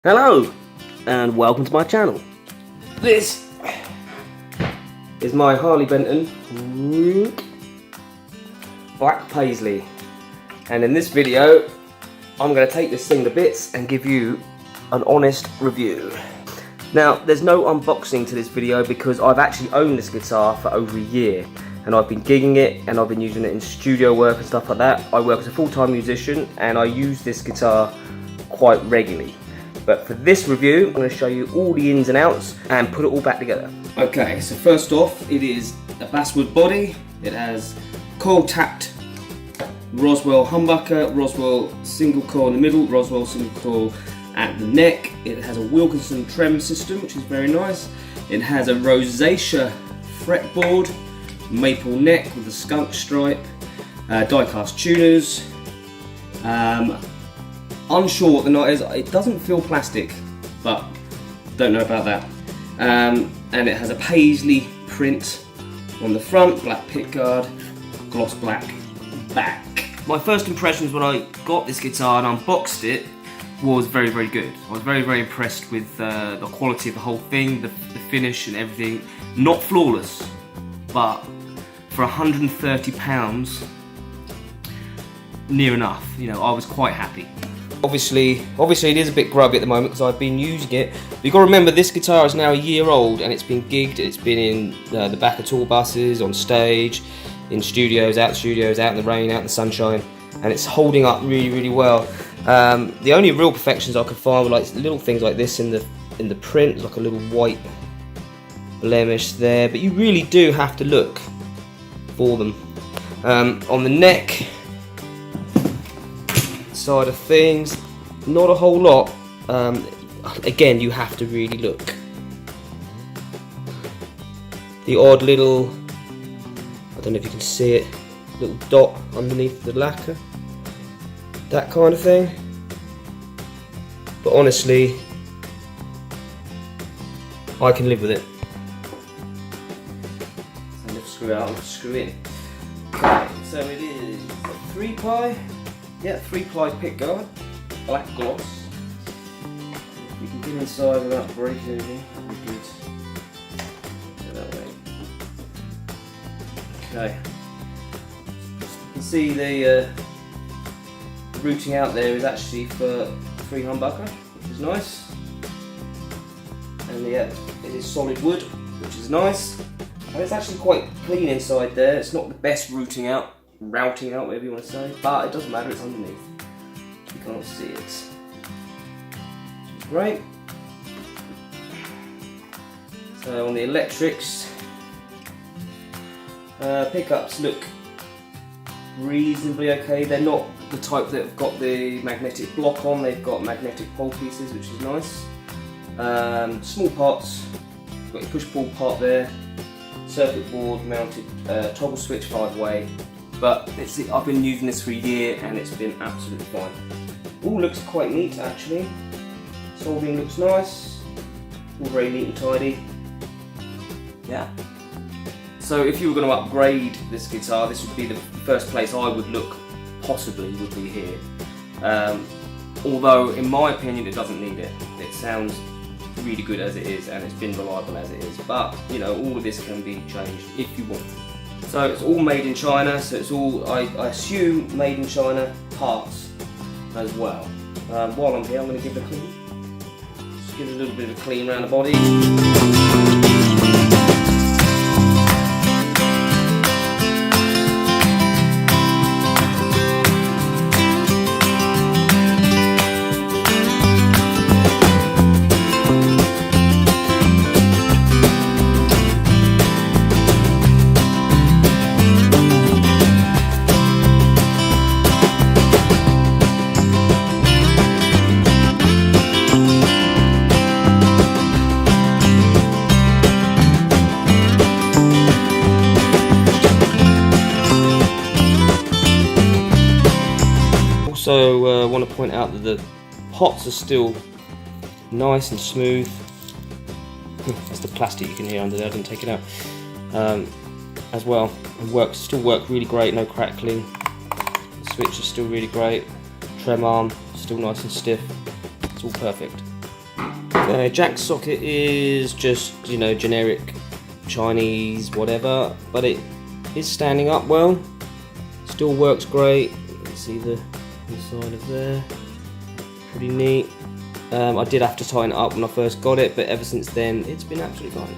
Hello and welcome to my channel. This is my Harley Benton black Paisley, and in this video I'm going to take this thing to bits and give you an honest review. Now there's no unboxing to this video because I've actually owned this guitar for over a year and I've been gigging it and I've been using it in studio work and stuff like that. I work as a full-time musician and I use this guitar quite regularly. But for this review, I'm going to show you all the ins and outs and put it all back together. Okay, so first off, it is a basswood body. It has coil tapped Roswell humbucker, Roswell single coil in the middle, Roswell single coil at the neck. It has a Wilkinson trem system, which is very nice. It has a rosacea fretboard, maple neck with a skunk stripe, die-cast tuners. Unsure what the knot is. It doesn't feel plastic, but don't know about that. And it has a Paisley print on the front, black pickguard, gloss black back. My first impressions when I got this guitar and unboxed it was very, very good. I was very, very impressed with the quality of the whole thing, the finish and everything. Not flawless, but for £130, near enough. You know, I was quite happy. Obviously it is a bit grubby at the moment because I've been using it. But you've got to remember this guitar is now a year old and it's been gigged. It's been in the back of tour buses, on stage, in studios, out in the rain, out in the sunshine, and it's holding up really, really well. The only real perfections I could find were like little things like this in the print, like a little white blemish there. But you really do have to look for them. On the neck side of things, not a whole lot. Again, you have to really look. The odd little, I don't know if you can see it, little dot underneath the lacquer, that kind of thing. But honestly, I can live with it. So lift screw out and screw in. Okay, so it is a 3-ply. Yeah, 3-ply pickguard, black gloss. If we can get inside without breaking anything, that'd be good. Go that way. Okay. You can see the routing out there is actually for 3 humbucker, which is nice. And yeah, it is solid wood, which is nice. And it's actually quite clean inside there. It's not the best routing out, whatever you want to say, but it doesn't matter, it's underneath. You can't see it. Great. So on the electrics, pickups look reasonably okay. They're not the type that have got the magnetic block on, they've got magnetic pole pieces, which is nice. Small parts, got your push-pull part there, circuit board mounted toggle switch 5-way. But I've been using this for a year and it's been absolutely fine. All looks quite neat actually. Soldering looks nice. All very neat and tidy. Yeah. So if you were going to upgrade this guitar, this would be the first place I would look, possibly, would be here. Although in my opinion it doesn't need it. It sounds really good as it is and it's been reliable as it is. But you know, all of this can be changed if you want. So it's all made in China, so it's all, I assume, made in China parts as well. While I'm here, I'm going to give it a clean. Just give it a little bit of a clean around the body. Also want to point out that the pots are still nice and smooth. That's the plastic you can hear under there, I didn't take it out. As well, and still work really great, no crackling. The switch is still really great. Trem arm, still nice and stiff. It's all perfect. Jack socket is just, you know, generic Chinese whatever, but it is standing up well. Still works great. You can see the inside of there. Pretty neat. I did have to tighten it up when I first got it, but ever since then it's been absolutely fine.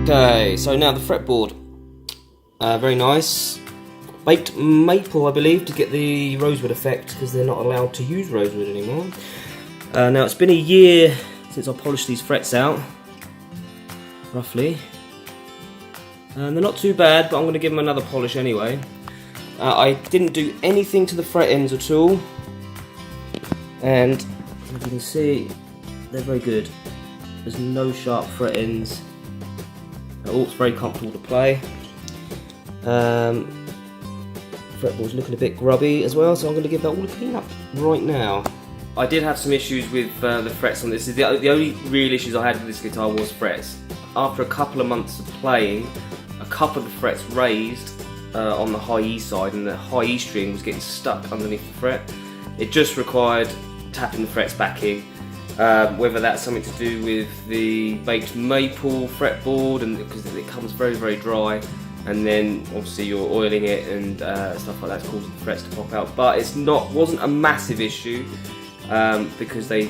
Okay, so now the fretboard, very nice, baked maple I believe to get the rosewood effect, because they're not allowed to use rosewood anymore. Now it's been a year since I polished these frets out, roughly, and they're not too bad, but I'm going to give them another polish anyway. I didn't do anything to the fret ends at all, and as you can see they're very good. There's no sharp fret ends. Oh, it's very comfortable to play. Fretboard's looking a bit grubby as well, so I'm going to give that all a clean up right now. I did have some issues with the frets on this. The only real issues I had with this guitar was frets. After a couple of months of playing, a couple of the frets raised on the high E side, and the high E string was getting stuck underneath the fret. It just required tapping the frets back in. Whether that's something to do with the baked maple fretboard, and because it comes very, very dry, and then obviously you're oiling it and stuff like that's causing the frets to pop out. But wasn't a massive issue because they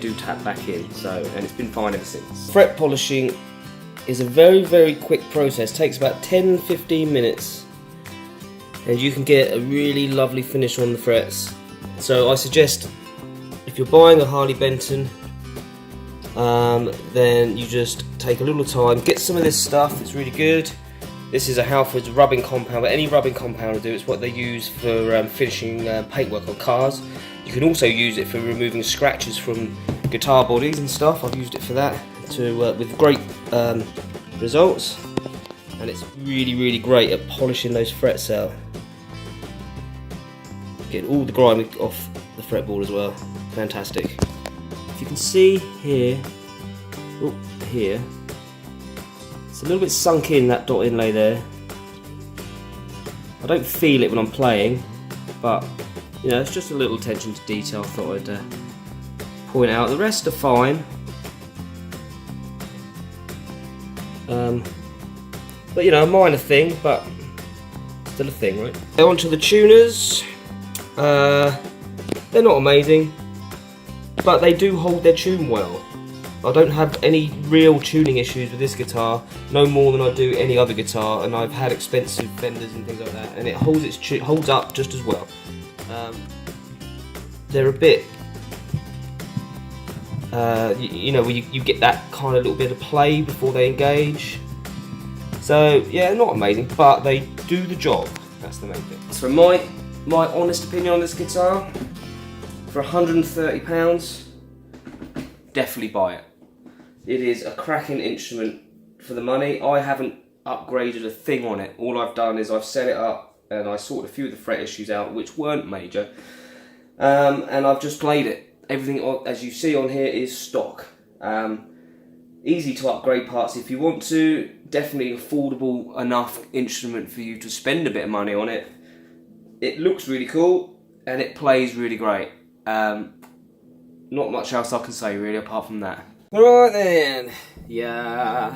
do tap back in. And it's been fine ever since. Fret polishing is a very, very quick process. It takes about 10-15 minutes, and you can get a really lovely finish on the frets. So I suggest, if you're buying a Harley Benton, then you just take a little time, get some of this stuff. It's really good. This is a Halford's rubbing compound, but any rubbing compound will do. It's what they use for finishing paintwork on cars. You can also use it for removing scratches from guitar bodies and stuff. I've used it for that with great results, and it's really, really great at polishing those frets out, getting all the grime off the fretboard as well. Fantastic. If you can see here, here, it's a little bit sunk in, that dot inlay there. I don't feel it when I'm playing, but you know, it's just a little attention to detail. I thought I'd point out. The rest are fine. But you know, a minor thing, but still a thing, right? Go on to the tuners. They're not amazing, but they do hold their tune well. I don't have any real tuning issues with this guitar, no more than I do any other guitar, and I've had expensive fenders and things like that, and it holds up just as well. They're a bit, you know, you get that kind of little bit of play before they engage. So yeah, not amazing, but they do the job. That's the main thing. So my honest opinion on this guitar, for £130, definitely buy it. It is a cracking instrument for the money. I haven't upgraded a thing on it. All I've done is I've set it up and I sorted a few of the fret issues out, which weren't major, and I've just played it. Everything, as you see on here, is stock. Easy to upgrade parts if you want to. Definitely affordable enough instrument for you to spend a bit of money on it. It looks really cool and it plays really great. Not much else I can say really apart from that. Alright then, yeah.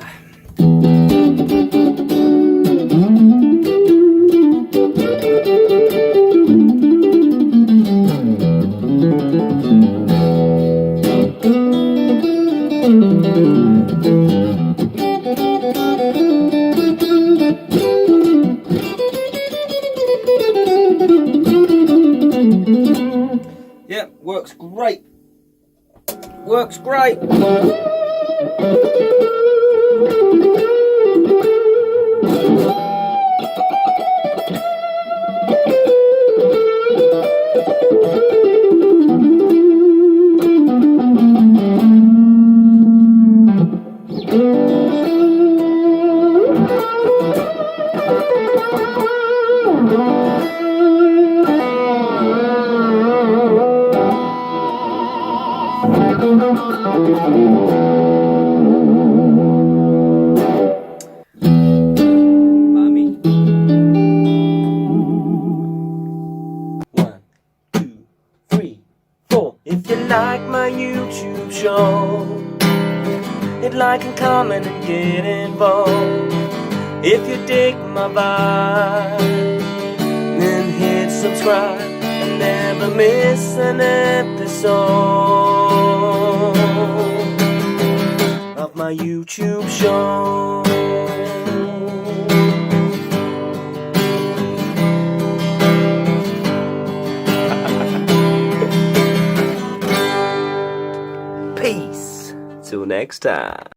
Yeah, works great. Works great. If you like my YouTube show, hit like and comment and get involved. If you dig my vibe, then hit subscribe and never miss an episode of my YouTube show. Peace. Till next time.